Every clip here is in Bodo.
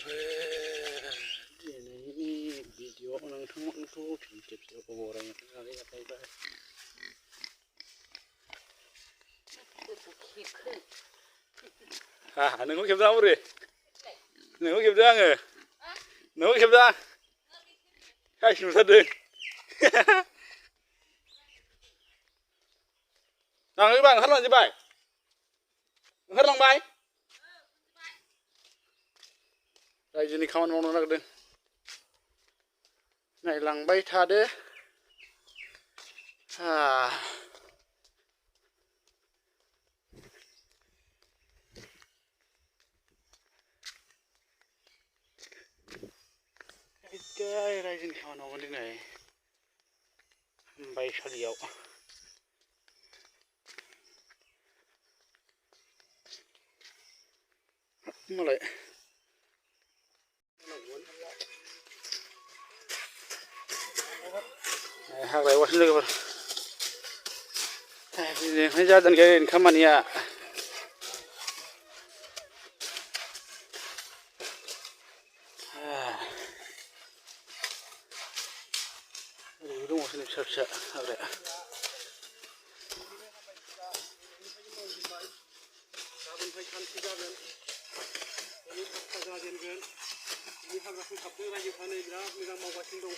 दिनैनि भिडिअ नोंथांमोनखौ फिन खेबसेबाव बरायनो थाखाय जागायबाय। नोंखौ खेबदों बोरै नोंखौ खेबदों आङो नोंखौ खेबदों खायसे नुथारदों नाङोबा ओंखारलांजोबबाय ओंखारलांबाय रायजोनि खामानि मावनो नागिरदों नायलांबाय थादो। रायजोनि खामानि मावगोन दिनै बायसालियाव मालाय हाग्रा एवगासिनो लोगोफोर दिनैहाय जादों गायनायनि खामानिया दङसै फिसा फिसा हाग्राया गाबोननिफ्राय सानसे जागोन दिनै हाग्रा जाजेनगोन दिनै हाग्रा फोसाबदों रायजोफ्रानो बिराद मोजां मावगासिनो दं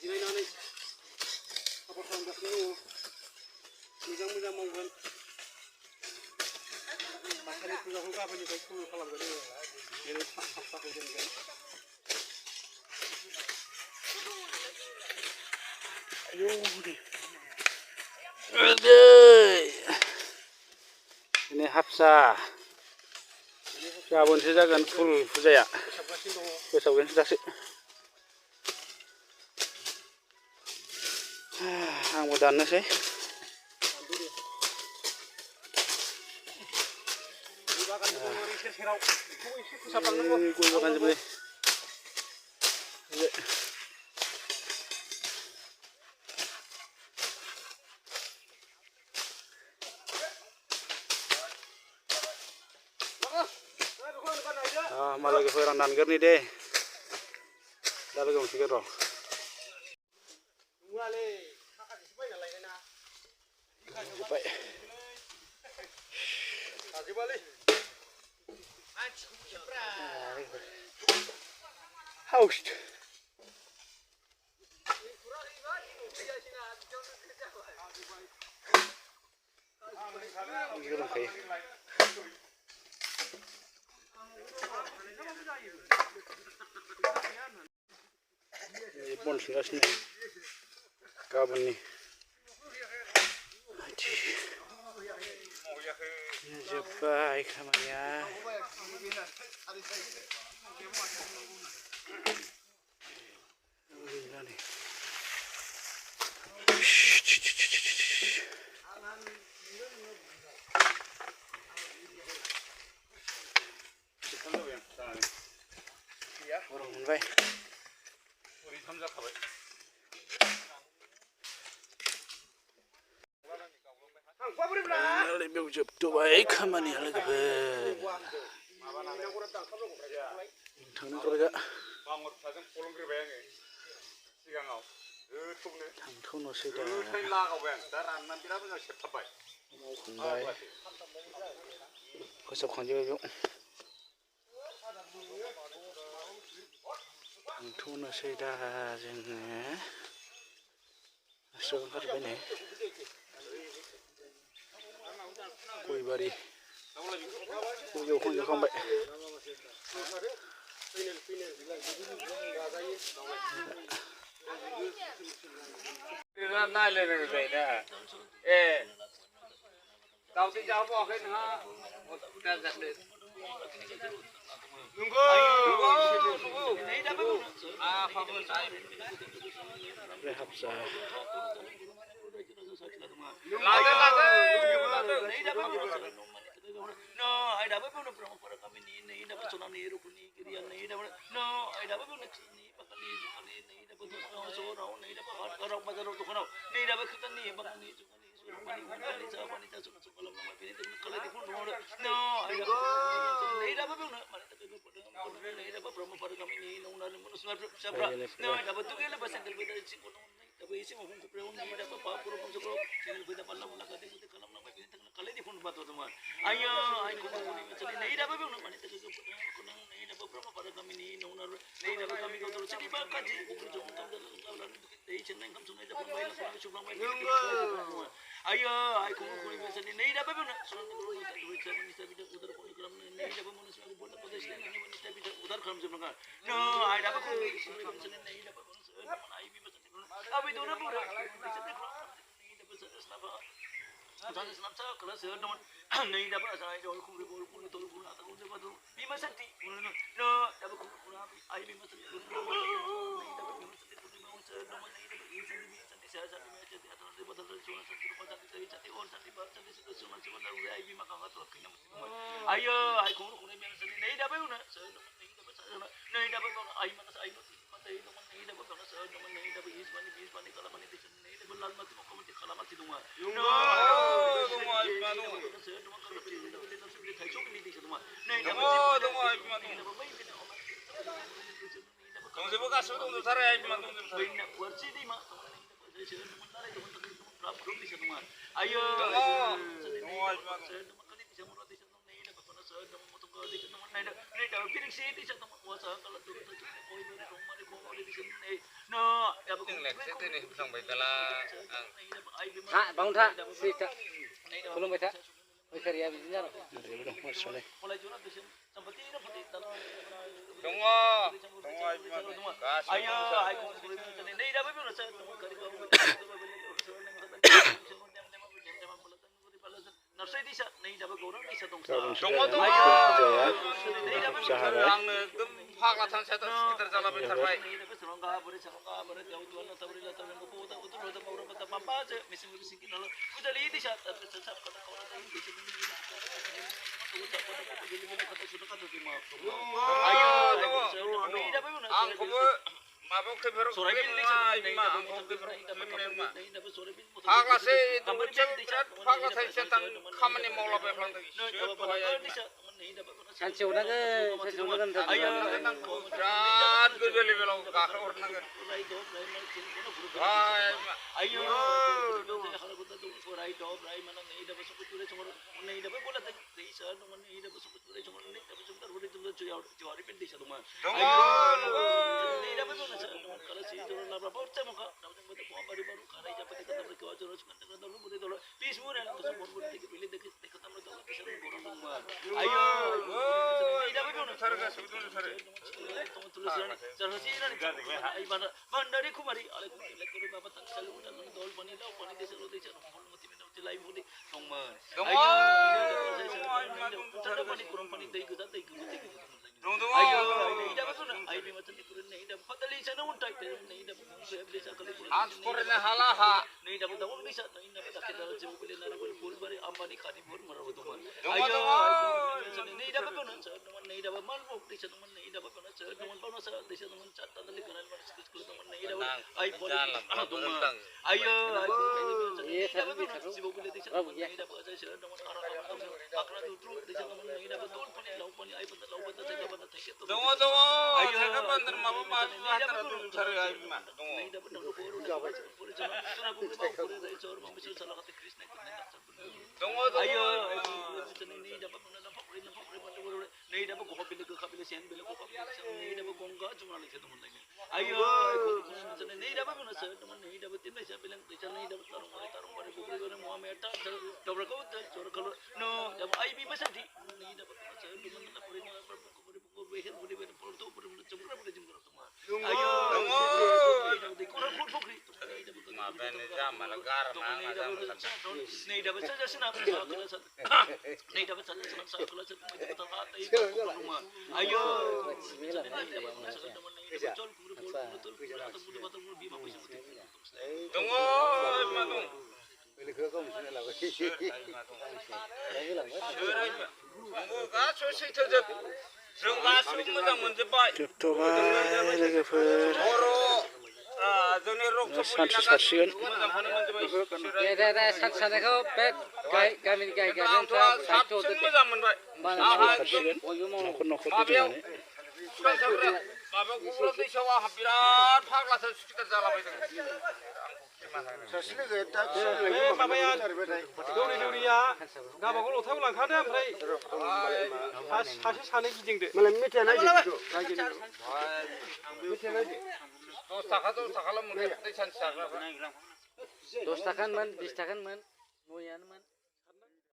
जिरायनानै साफा खालामगासिनो दङ मोजां मोजां मावगोन बाथौनि फुजाखौ गाबोननिफ्राय सुरु खालामगोन दिनै साफाखौ दोनगोन दिनै हाबसा गाबोनसो जागोन फुल फुजाया फोसाबगासिनो दासो आंबो दाननोसै गय बागान जोबबाय मालायफोर आं दानगोरनि दे दा लोगो मोनसिगोन र' जोब्बाय हाउस बन सिनगासिनो गाबोननि जोब्बाय खामानिया गरम मोनबाय बेयाव जोबथ'बाय खामानिया लोगोफोर थांनो ओंखारबाय थांथ'नोसै दा मावखांबाय फोसाबखांजोब्बाय बेयाव थांथ'नोसै दा जोङो स्र' ओंखारजोब्बाय नै गयबारि गय एवखांजोबखांबाय नायलायनांगौ जायोना दावदै जाबावाखै नोंहा नंगौ हाबसा no ai dapat pun para kami ni dapat sonan ni rukuni kirian ni dapat no ai dapat pun ni pakali ni dapat sono ni dapat orang bazar tu kono ni dapat kita ni bang ni tu ni pani sa pani ta sono sono lam nama pini tu kalau di pun no ai dapat pun mana tak ni dapat sabra no dapat tu kela pasal kalau kita isi kono dapat isi mau hukum perun ni dapat apa perun sabra channel kita pala pula kata kita kalam nak baik kita kali di phone bato teman ayo ayo kono ni macam ni dapat pun mana kita kono ni dapat berapa pada kami ni nonar ni dapat kami kau terus jadi bakal je bukan cuma kalau dari channel kami sunai dapat main kono coba main ayo ayo kono ni macam ni dapat pun soal kono kita dua channel ni kita udah kono kalam ni dapat mana soal bola pada sini ni kita bisa udah kalam sebenarnya no ayo dapat kono macam ni dapat kono ayo bi macam ni abi tu na pura bisa ni kono ni dapat selama Jangan senam saya kelas saya teman, ni dapat saya jual kumri bol kumri tol kumri atau kumri batu, bima seti, no dapat kumri air bima seti, ni dapat bima seti kumri mau saya teman ni dapat ini seti saya seti macam ni atau nanti betul betul cuma seti rumah seti saya seti orang seti bar seti sudah cuma dari air bima kang atau kena, ayo ayo kumri bima seti ni dapat mana, saya teman ni dapat saya ni dapat air mana saya mata itu teman ni dapat mana saya teman ni dapat bis mani kalau mani di sini ni dapat lalu mati mau kamu di kalau mati dua, no Kamu sibuk kasut untuk sarai mantung banyak kursi di mak. Ayo. Bang Tha, si Tha, belum baca. Cari ya bisnya. Tunggu. Ayo, ayo. Ini dah berapa saya tunggu kali kau. Nasi di sana, ini dah berapa orang di sana tunggu. Tunggu. Yang gempak atas saya sekitar jalan berterbaik. Serangga boleh jauh tuan atau boleh datang dengan buku atau betul atau orang kata papa aja, mesti mesti lalu. Kita lihat di sana, tetap kata orang lain di sini. Ayo, ini dah berapa? Angkuh mabuk keberu. Sore ini Hagla se chat hagla se setan kamane mawla be phang Kan cewna ke, cewna kan. Ayo nang ko jan gele belo ka khor nang. Ayo rai do rai mana nei da besok tu le chomor nei da bola te dei sa no nei da besok tu le chomor nei da besok tar bole tu jawari pen dei sa duma. Ayo nei da besok na kala si jor la bor te moka da besok tu baru baru karai ja pete kata berke wajor kan kata dulu bole dulu pis mur en besok bor bor te pili de kata mer dulu bisa bor duma. Ayo nei da besok na sarga sudun sare to tulis ni sarasi ni ai bandari kumari alaikum lekore baba tak salu dan dol pani da pani desa lo desa lain pun di nongman. Ayo, pani kurang pani tei kita tei kita tei kita. Ayo, ini dah betul. Ayo macam ni kurang ini dah. Patali sana untai ini dah. Saya beli sekali kurang. Askornya halaha. Ini dah betul bisa. Ini dah betul kita dah jauh beli nari beli pul bari ambani kadi bor marah betul man. Ayo, ini dah betul. Ini dah betul. Malbuk di sana ini dah betul. Teman pun masa di sana teman cat tadi kenal mana sekolah teman ini dah betul. Ayo pol. Ayo. Iya, tapi seru. Boleh di sana ini dah betul. Saya teman akra tu di sana ini dah betul. Pani lau pani ayo betul lau betul saya betul tak itu. Tunggu. Ayo saya bandar mabu maju antara tu cari ayo mah. Tunggu. Ini dah betul. Boleh jalan. Sana boleh bawa boleh dari jauh mau misal salah kata Krishna itu nak terbang. Tunggu. Ayo. Ini dah betul. Ini dah betul. Kau pilih ke kapil sian pilih kau kapil. Ini dah betul. Gak cuma lagi teman lagi. Ayo. Ini dah betul. Teman ini dah betul. Saya bilang ini dah betul. Tarung pada bukti orang Muhammad tak. Dobra kau tu. Cara kalau no. Ayo bimbang sendiri. Ini dah betul. Saya teman nak pergi pukul behel boleh pukul tu boleh cemurah boleh cemurah semua. Ayo. Di korang pun bukti. Apa ni jam malagar mana jam. Ini dah betul. Saya senang. Ini dah betul. Senang saya kalau saya betul hati. Ayo. Tunggu, matung. Pilih ke kau mesti lah. Tunggu, kasu sih terjep. Serung kasu mudah menjebak. Tutup lagi per. Oro, जोंनि रक सानसे सारसिगोन मोजांखौनो मोनजोब्बाय दे सान सानायखौ बे गामिनि गायग्राफ्रा साबसिन मोजां मोनबाय सारसिगोन न'खर न'खर गिदिंनानै माबायाव दैसायाव आंहा बिराद फाग्लासो सुखिदार जालाबायदों बे माबाया दौरि दौरिया गावबागाव लथायाव लांखादो ओमफ्राय सासे सानै गिदिंदो मालाय मेथाइया नायदो 10 थाखाल' मोनगोन दै सानसे जाग्राफ्रा 10 थाखानिमोन 20 थाखानिमोन नयानोमोन